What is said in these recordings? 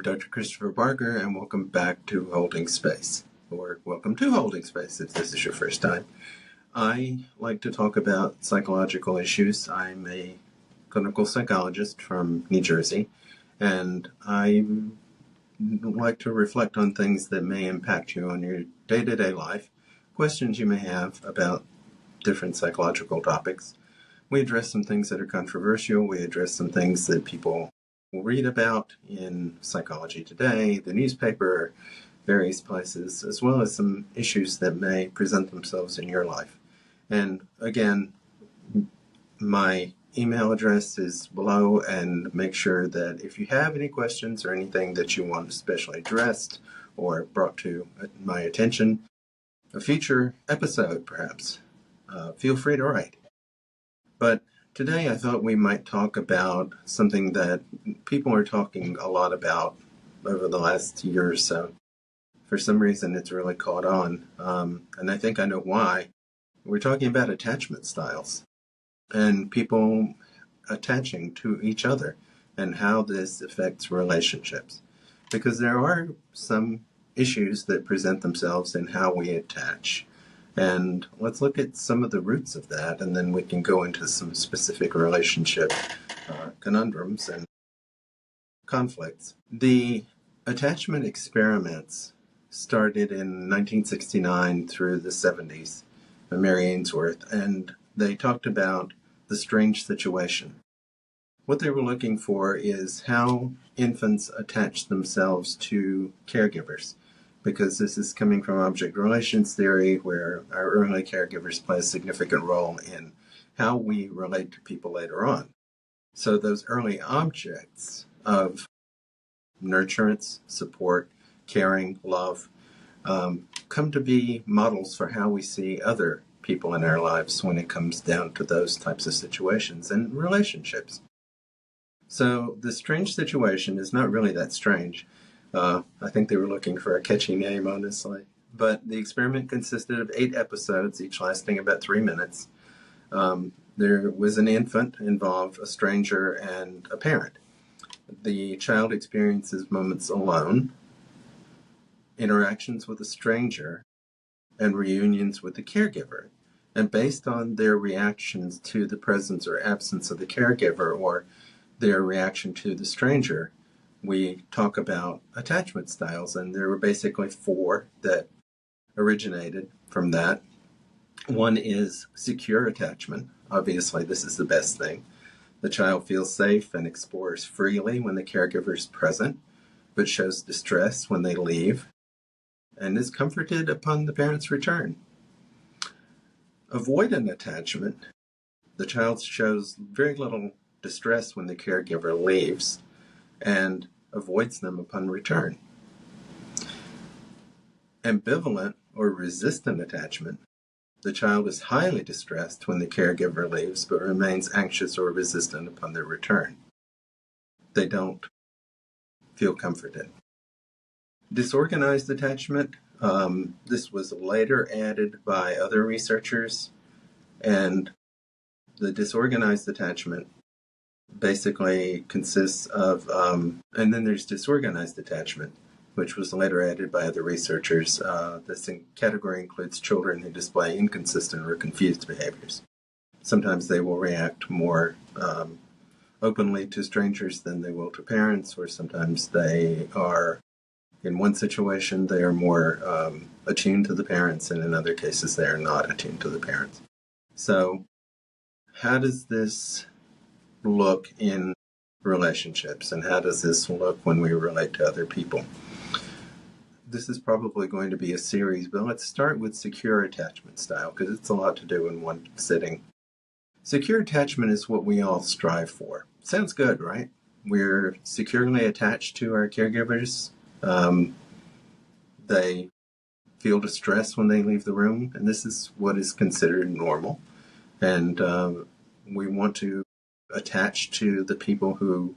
Dr. Christopher Barker, and welcome back to Holding Space, or welcome to Holding Space if this is your first time. I like to talk about psychological issues. I'm a clinical psychologist from New Jersey, and I like to reflect on things that may impact you on your day-to-day life, questions you may have about different psychological topics. We address some things that are controversial. We address some things that people will read about in Psychology Today, the newspaper, various places, as well as some issues that may present themselves in your life. And again, my email address is below, and make sure that if you have any questions or anything that you want especially addressed or brought to my attention, a future episode perhaps, feel free to write. But today I thought we might talk about something that people are talking a lot about over the last year or so. For some reason it's really caught on, and I think I know why. We're talking about attachment styles and people attaching to each other and how this affects relationships. Because there are some issues that present themselves in how we attach. And let's look at some of the roots of that, and then we can go into some specific relationship conundrums and conflicts. The attachment experiments started in 1969 through the 70s by Mary Ainsworth, and they talked about the strange situation. What they were looking for is how infants attach themselves to caregivers, because this is coming from object relations theory, where our early caregivers play a significant role in how we relate to people later on. So those early objects of nurturance, support, caring, love, come to be models for how we see other people in our lives when it comes down to those types of situations and relationships. So the strange situation is not really that strange. I think they were looking for a catchy name, honestly. But the experiment consisted of 8 episodes, each lasting about 3 minutes. There was an infant involved, a stranger, and a parent. The child experiences moments alone, interactions with a stranger, and reunions with the caregiver. And based on their reactions to the presence or absence of the caregiver, or their reaction to the stranger, we talk about attachment styles, and there were basically 4 that originated from that. One is secure attachment. Obviously, this is the best thing. The child feels safe and explores freely when the caregiver is present, but shows distress when they leave, and is comforted upon the parent's return. Avoidant attachment. The child shows very little distress when the caregiver leaves, and avoids them upon return. Ambivalent or resistant attachment. The child is highly distressed when the caregiver leaves, but remains anxious or resistant upon their return. They don't feel comforted. Disorganized attachment. This was later added by other researchers, and the disorganized attachment basically consists of, and then there's disorganized attachment, which was later added by other researchers. This category includes children who display inconsistent or confused behaviors. Sometimes they will react more openly to strangers than they will to parents, or sometimes they are, in one situation, they are more attuned to the parents, and in other cases they are not attuned to the parents. So how does this look in relationships, and how does this look when we relate to other people? This is probably going to be a series, but let's start with secure attachment style, because it's a lot to do in one sitting. Secure attachment is what we all strive for. Sounds good, right? We're securely attached to our caregivers. They feel distress when they leave the room, and this is what is considered normal. And we want to attach to the people who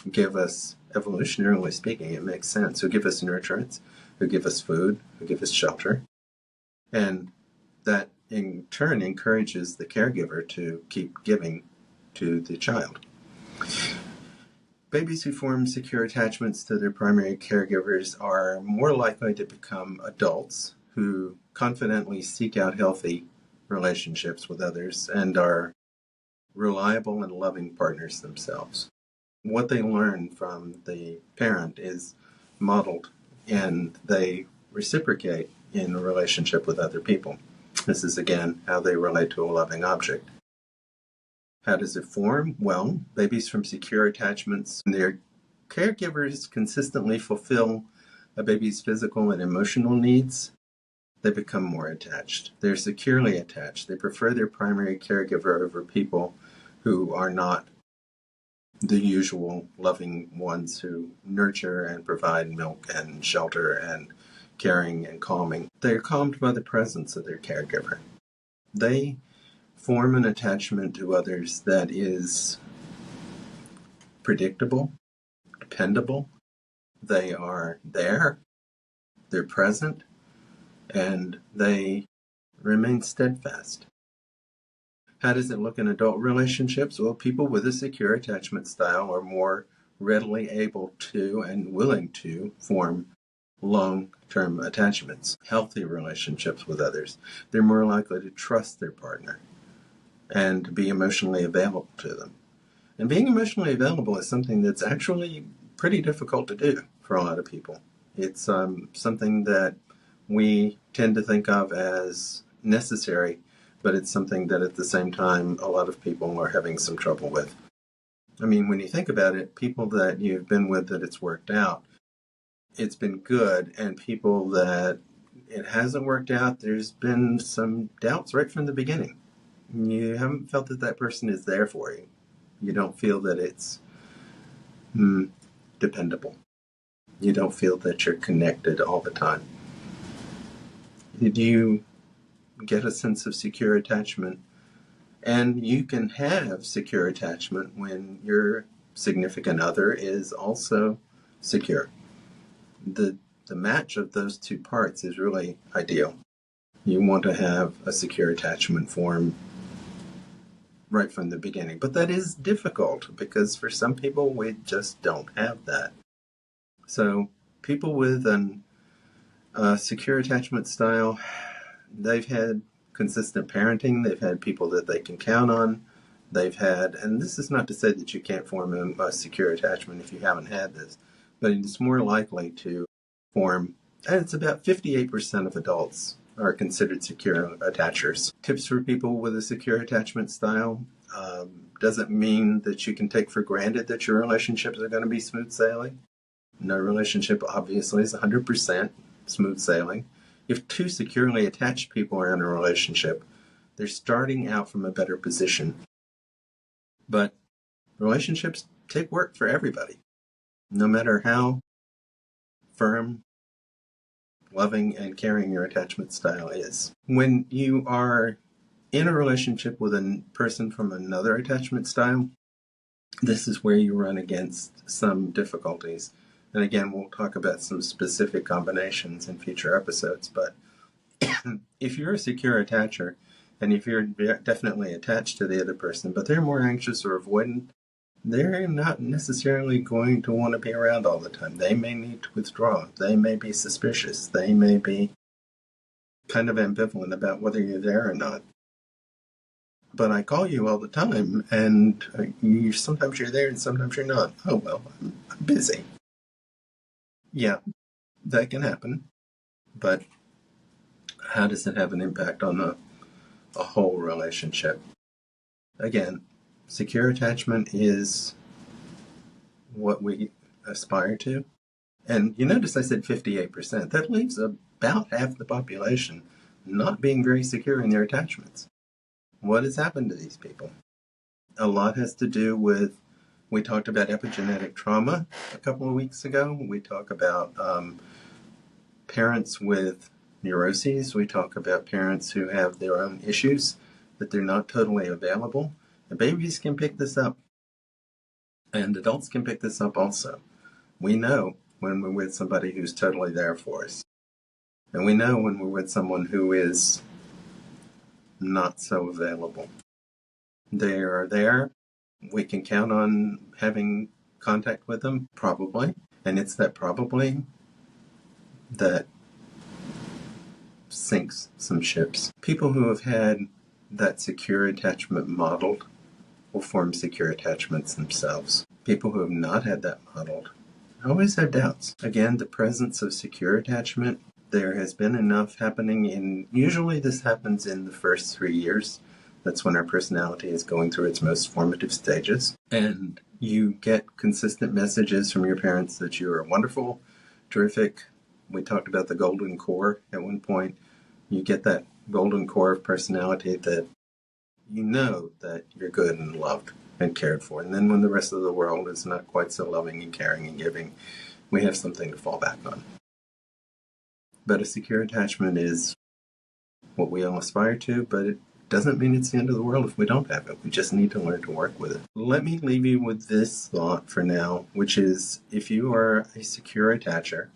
give us, evolutionarily speaking, it makes sense, who give us nurturance, who give us food, who give us shelter. And that in turn encourages the caregiver to keep giving to the child. Babies who form secure attachments to their primary caregivers are more likely to become adults who confidently seek out healthy relationships with others and are reliable and loving partners themselves. What they learn from the parent is modeled and they reciprocate in a relationship with other people. This is, again, how they relate to a loving object. How does it form? Well, babies from secure attachments, their caregivers consistently fulfill a baby's physical and emotional needs. They become more attached. They're securely attached. They prefer their primary caregiver over people who are not the usual loving ones who nurture and provide milk and shelter and caring and calming. They're calmed by the presence of their caregiver. They form an attachment to others that is predictable, dependable. They are there, they're present, and they remain steadfast. How does it look in adult relationships? Well, people with a secure attachment style are more readily able to and willing to form long-term attachments, healthy relationships with others. They're more likely to trust their partner and to be emotionally available to them. And being emotionally available is something that's actually pretty difficult to do for a lot of people. It's something that we tend to think of as necessary, but it's something that at the same time a lot of people are having some trouble with. I mean, when you think about it, people that you've been with that it's worked out, it's been good, and people that it hasn't worked out, there's been some doubts right from the beginning. You haven't felt that that person is there for you. You don't feel that it's dependable. You don't feel that you're connected all the time. You get a sense of secure attachment, and you can have secure attachment when your significant other is also secure. The match of those two parts is really ideal. You want to have a secure attachment form right from the beginning. But that is difficult because for some people, we just don't have that. So people with a secure attachment style, they've had consistent parenting. They've had people that they can count on. They've had, and this is not to say that you can't form a secure attachment if you haven't had this, but it's more likely to form, and it's about 58% of adults are considered secure attachers. Tips for people with a secure attachment style. Doesn't mean that you can take for granted that your relationships are going to be smooth sailing. No relationship obviously is 100% smooth sailing. If two securely attached people are in a relationship, they're starting out from a better position. But relationships take work for everybody, no matter how firm, loving, and caring your attachment style is. When you are in a relationship with a person from another attachment style, this is where you run against some difficulties. And again, we'll talk about some specific combinations in future episodes. But if you're a secure attacher, and if you're definitely attached to the other person, but they're more anxious or avoidant, they're not necessarily going to want to be around all the time. They may need to withdraw. They may be suspicious. They may be kind of ambivalent about whether you're there or not. But I call you all the time, and sometimes you're there and sometimes you're not. Oh, well, I'm busy. Yeah, that can happen. But how does it have an impact on a whole relationship? Again, secure attachment is what we aspire to. And you notice I said 58%. That leaves about half the population not being very secure in their attachments. What has happened to these people? A lot has to do with, we talked about epigenetic trauma a couple of weeks ago. We talk about parents with neuroses. We talk about parents who have their own issues, that they're not totally available. And babies can pick this up. And adults can pick this up also. We know when we're with somebody who's totally there for us. And we know when we're with someone who is not so available. They are there. We can count on having contact with them? Probably. And it's that probably that sinks some ships. People who have had that secure attachment modeled will form secure attachments themselves. People who have not had that modeled always have doubts. Again, the presence of secure attachment, there has been enough happening usually this happens in the first 3 years. That's when our personality is going through its most formative stages. And you get consistent messages from your parents that you are wonderful, terrific. We talked about the golden core at one point. You get that golden core of personality that you know that you're good and loved and cared for. And then when the rest of the world is not quite so loving and caring and giving, we have something to fall back on. But a secure attachment is what we all aspire to, but it doesn't mean it's the end of the world if we don't have it. We just need to learn to work with it. Let me leave you with this thought for now, which is if you are a secure attacher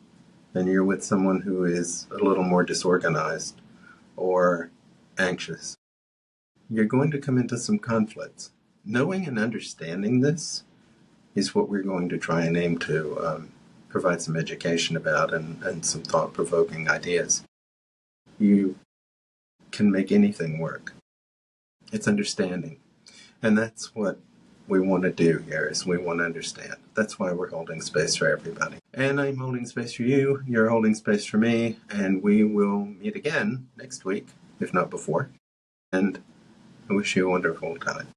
and you're with someone who is a little more disorganized or anxious, you're going to come into some conflicts. Knowing and understanding this is what we're going to try and aim to provide some education about and some thought-provoking ideas. You can make anything work. It's understanding. And that's what we want to do here, is we want to understand. That's why we're holding space for everybody. And I'm holding space for you, you're holding space for me, and we will meet again next week, if not before. And I wish you a wonderful time.